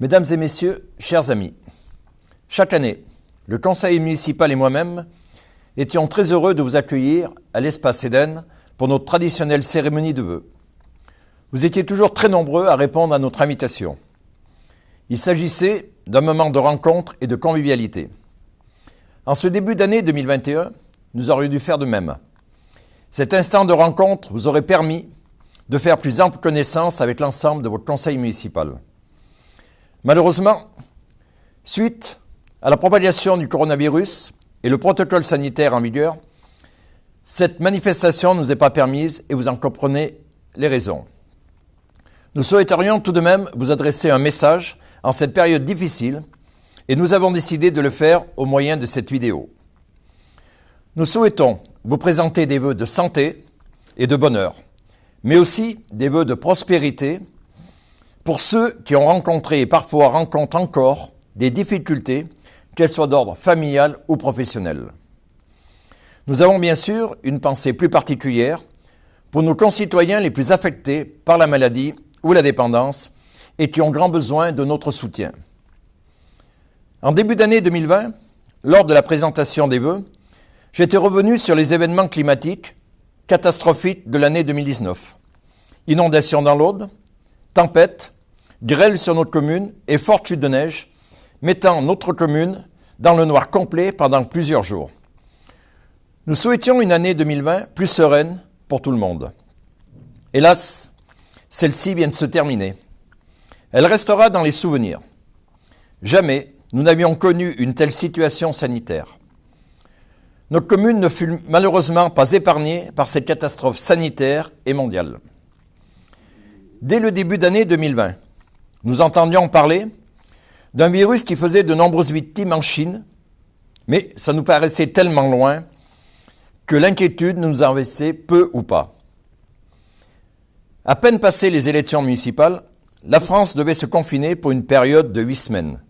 Mesdames et messieurs, chers amis, chaque année, le conseil municipal et moi-même étions très heureux de vous accueillir à l'espace Éden pour notre traditionnelle cérémonie de vœux. Vous étiez toujours très nombreux à répondre à notre invitation. Il s'agissait d'un moment de rencontre et de convivialité. En ce début d'année 2021, nous aurions dû faire de même. Cet instant de rencontre vous aurait permis de faire plus ample connaissance avec l'ensemble de votre conseil municipal. Malheureusement, suite à la propagation du coronavirus et le protocole sanitaire en vigueur, cette manifestation ne nous est pas permise et vous en comprenez les raisons. Nous souhaiterions tout de même vous adresser un message en cette période difficile et nous avons décidé de le faire au moyen de cette vidéo. Nous souhaitons vous présenter des vœux de santé et de bonheur, mais aussi des vœux de prospérité pour ceux qui ont rencontré et parfois rencontrent encore des difficultés, qu'elles soient d'ordre familial ou professionnel. Nous avons bien sûr une pensée plus particulière pour nos concitoyens les plus affectés par la maladie ou la dépendance et qui ont grand besoin de notre soutien. En début d'année 2020, lors de la présentation des vœux, j'étais revenu sur les événements climatiques catastrophiques de l'année 2019. Inondations dans l'Aude, tempêtes, grêle sur notre commune et forte chute de neige, mettant notre commune dans le noir complet pendant plusieurs jours. Nous souhaitions une année 2020 plus sereine pour tout le monde. Hélas, celle-ci vient de se terminer. Elle restera dans les souvenirs. Jamais nous n'avions connu une telle situation sanitaire. Notre commune ne fut malheureusement pas épargnée par cette catastrophe sanitaire et mondiale. Dès le début d'année 2020, nous entendions parler d'un virus qui faisait de nombreuses victimes en Chine, mais ça nous paraissait tellement loin que l'inquiétude nous envahissait peu ou pas. À peine passées les élections municipales, la France devait se confiner pour une période de 8 semaines.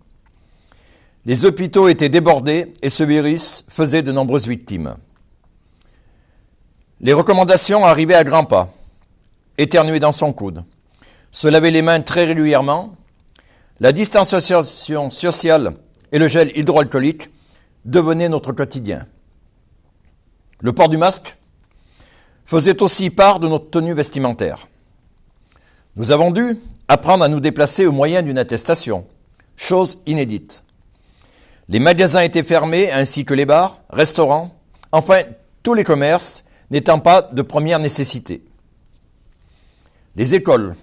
Les hôpitaux étaient débordés et ce virus faisait de nombreuses victimes. Les recommandations arrivaient à grands pas. Éternuer dans son coude, se laver les mains très régulièrement, la distanciation sociale et le gel hydroalcoolique devenaient notre quotidien. Le port du masque faisait aussi part de notre tenue vestimentaire. Nous avons dû apprendre à nous déplacer au moyen d'une attestation, chose inédite. Les magasins étaient fermés ainsi que les bars, restaurants, enfin tous les commerces n'étant pas de première nécessité. Les écoles,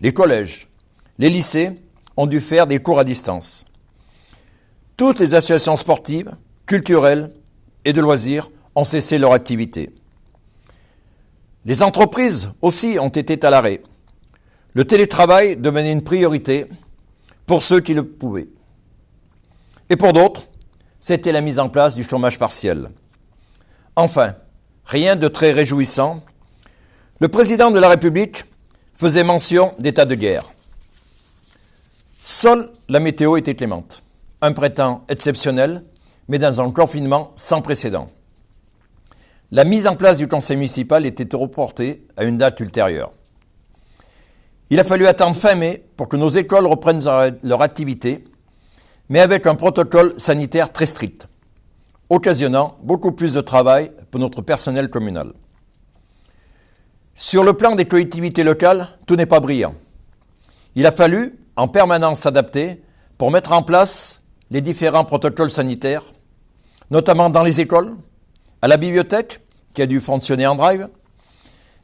les collèges, les lycées ont dû faire des cours à distance. Toutes les associations sportives, culturelles et de loisirs ont cessé leur activité. Les entreprises aussi ont été à l'arrêt. Le télétravail devenait une priorité pour ceux qui le pouvaient. Et pour d'autres, c'était la mise en place du chômage partiel. Enfin, rien de très réjouissant, le président de la République faisait mention d'état de guerre. Seule la météo était clémente. Un printemps exceptionnel, mais dans un confinement sans précédent. La mise en place du conseil municipal était reportée à une date ultérieure. Il a fallu attendre fin mai pour que nos écoles reprennent leur activité, mais avec un protocole sanitaire très strict, occasionnant beaucoup plus de travail pour notre personnel communal. Sur le plan des collectivités locales, tout n'est pas brillant. Il a fallu en permanence s'adapter pour mettre en place les différents protocoles sanitaires, notamment dans les écoles, à la bibliothèque, qui a dû fonctionner en drive,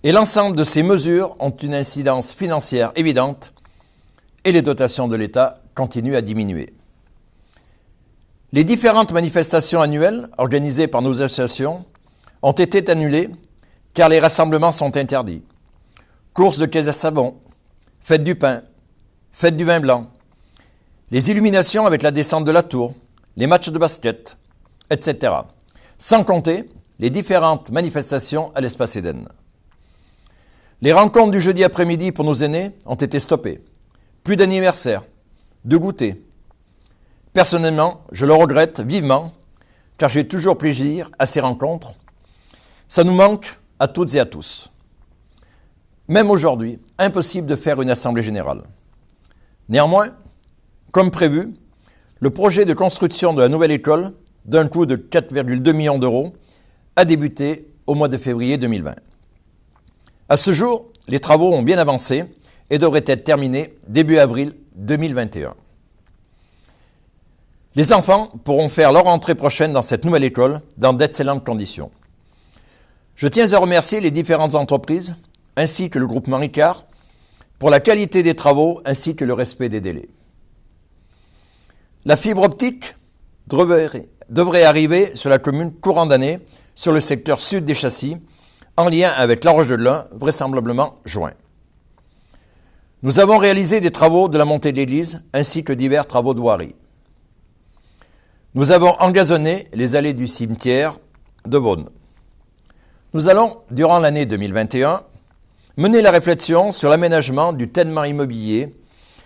et l'ensemble de ces mesures ont une incidence financière évidente et les dotations de l'État continuent à diminuer. Les différentes manifestations annuelles organisées par nos associations ont été annulées car les rassemblements sont interdits. Courses de caisse à savon, fête du pain, fête du vin blanc, les illuminations avec la descente de la tour, les matchs de basket, etc. Sans compter les différentes manifestations à l'espace Éden. Les rencontres du jeudi après-midi pour nos aînés ont été stoppées. Plus d'anniversaires, de goûters. Personnellement, je le regrette vivement, car j'ai toujours plaisir à ces rencontres. Ça nous manque à toutes et à tous. Même aujourd'hui, impossible de faire une assemblée générale. Néanmoins, Comme prévu, le projet de construction de la nouvelle école, d'un coût de 4,2 millions d'euros, a débuté au mois de février 2020. À ce jour, les travaux ont bien avancé et devraient être terminés début avril 2021. Les enfants pourront faire leur entrée prochaine dans cette nouvelle école dans d'excellentes conditions. Je tiens à remercier les différentes entreprises ainsi que le groupement Ricard pour la qualité des travaux ainsi que le respect des délais. La fibre optique devrait arriver sur la commune courant d'année sur le secteur sud des châssis en lien avec la Roche de l'Ain, vraisemblablement juin. Nous avons réalisé des travaux de la montée de l'église ainsi que divers travaux de voirie. Nous avons engazonné les allées du cimetière de Beaune. Nous allons, durant l'année 2021, mener la réflexion sur l'aménagement du ténement immobilier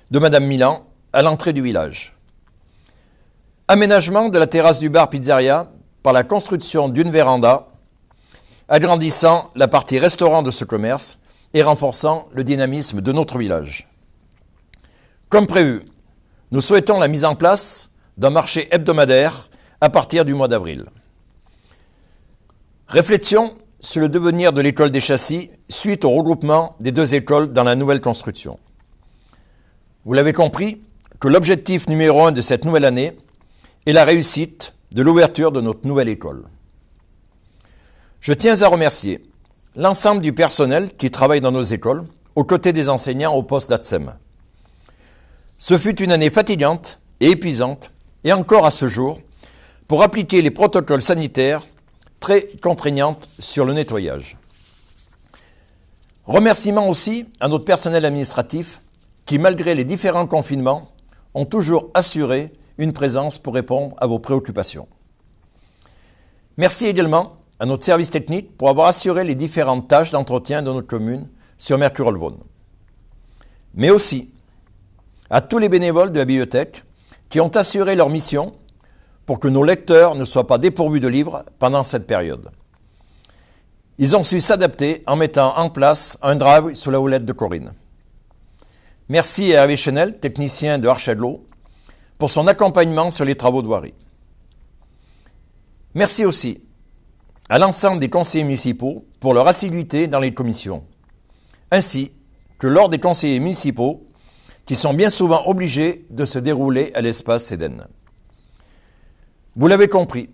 de Madame Milan à l'entrée du village. Aménagement de la terrasse du bar pizzeria par la construction d'une véranda, agrandissant la partie restaurant de ce commerce et renforçant le dynamisme de notre village. Comme prévu, nous souhaitons la mise en place d'un marché hebdomadaire à partir du mois d'avril. Réflexion sur le devenir de l'école des châssis suite au regroupement des deux écoles dans la nouvelle construction. Vous l'avez compris que l'objectif numéro 1 de cette nouvelle année est la réussite de l'ouverture de notre nouvelle école. Je tiens à remercier l'ensemble du personnel qui travaille dans nos écoles, aux côtés des enseignants au poste d'ATSEM. Ce fut une année fatigante et épuisante, et encore à ce jour, pour appliquer les protocoles sanitaires très contraignantes sur le nettoyage. Remerciements aussi à notre personnel administratif qui, malgré les différents confinements, ont toujours assuré une présence pour répondre à vos préoccupations. Merci également à notre service technique pour avoir assuré les différentes tâches d'entretien de notre commune sur Mercurolles-Beaune. Mais aussi à tous les bénévoles de la bibliothèque qui ont assuré leur mission pour que nos lecteurs ne soient pas dépourvus de livres pendant cette période. Ils ont su s'adapter en mettant en place un drive sous la houlette de Corinne. Merci à Hervé Chenel, technicien de Archadlo, pour son accompagnement sur les travaux de voirie. Merci aussi à l'ensemble des conseillers municipaux pour leur assiduité dans les commissions, ainsi que lors des conseillers municipaux qui sont bien souvent obligés de se dérouler à l'espace Cédenne. Vous l'avez compris,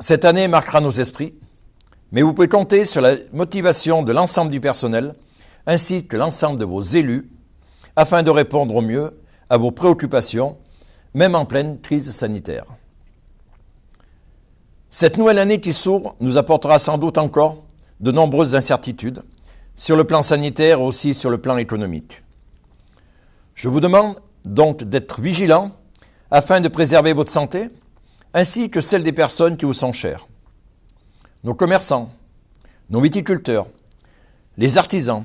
cette année marquera nos esprits, mais vous pouvez compter sur la motivation de l'ensemble du personnel ainsi que l'ensemble de vos élus afin de répondre au mieux à vos préoccupations, même en pleine crise sanitaire. Cette nouvelle année qui s'ouvre nous apportera sans doute encore de nombreuses incertitudes sur le plan sanitaire et aussi sur le plan économique. Je vous demande donc d'être vigilants afin de préserver votre santé ainsi que celle des personnes qui vous sont chères. Nos commerçants, nos viticulteurs, les artisans,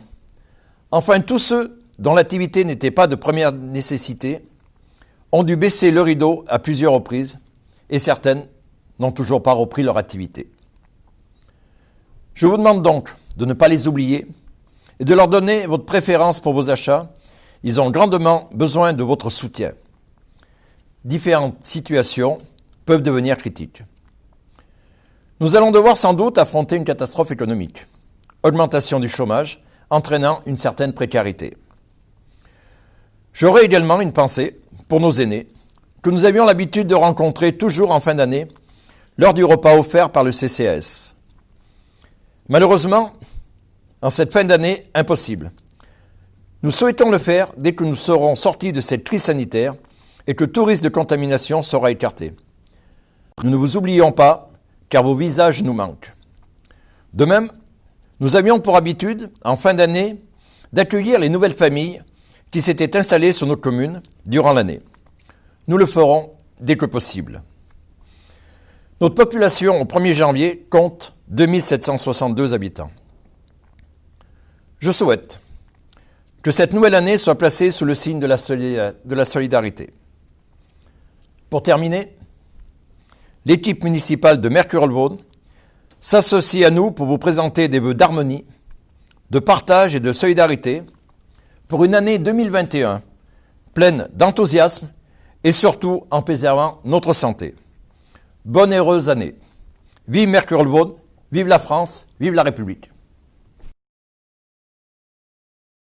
enfin tous ceux dont l'activité n'était pas de première nécessité, ont dû baisser le rideau à plusieurs reprises et certaines n'ont toujours pas repris leur activité. Je vous demande donc de ne pas les oublier et de leur donner votre préférence pour vos achats. Ils ont grandement besoin de votre soutien. Différentes situations peuvent devenir critiques. Nous allons devoir sans doute affronter une catastrophe économique, augmentation du chômage entraînant une certaine précarité. J'aurai également une pensée pour nos aînés, que nous avions l'habitude de rencontrer toujours en fin d'année lors du repas offert par le CCAS. Malheureusement, en cette fin d'année, impossible. Nous souhaitons le faire dès que nous serons sortis de cette crise sanitaire et que tout risque de contamination sera écarté. Nous ne vous oublions pas, car vos visages nous manquent. De même, nous avions pour habitude, en fin d'année, d'accueillir les nouvelles familles qui s'étaient installées sur notre commune durant l'année. Nous le ferons dès que possible. Notre population au 1er janvier compte 2762 habitants. Je souhaite que cette nouvelle année soit placée sous le signe de la solidarité. Pour terminer, l'équipe municipale de Mercurolles-Beaune s'associe à nous pour vous présenter des vœux d'harmonie, de partage et de solidarité pour une année 2021 pleine d'enthousiasme et surtout en préservant notre santé. Bonne et heureuse année. Vive Mercure-le-Vaune, vive la France, vive la République.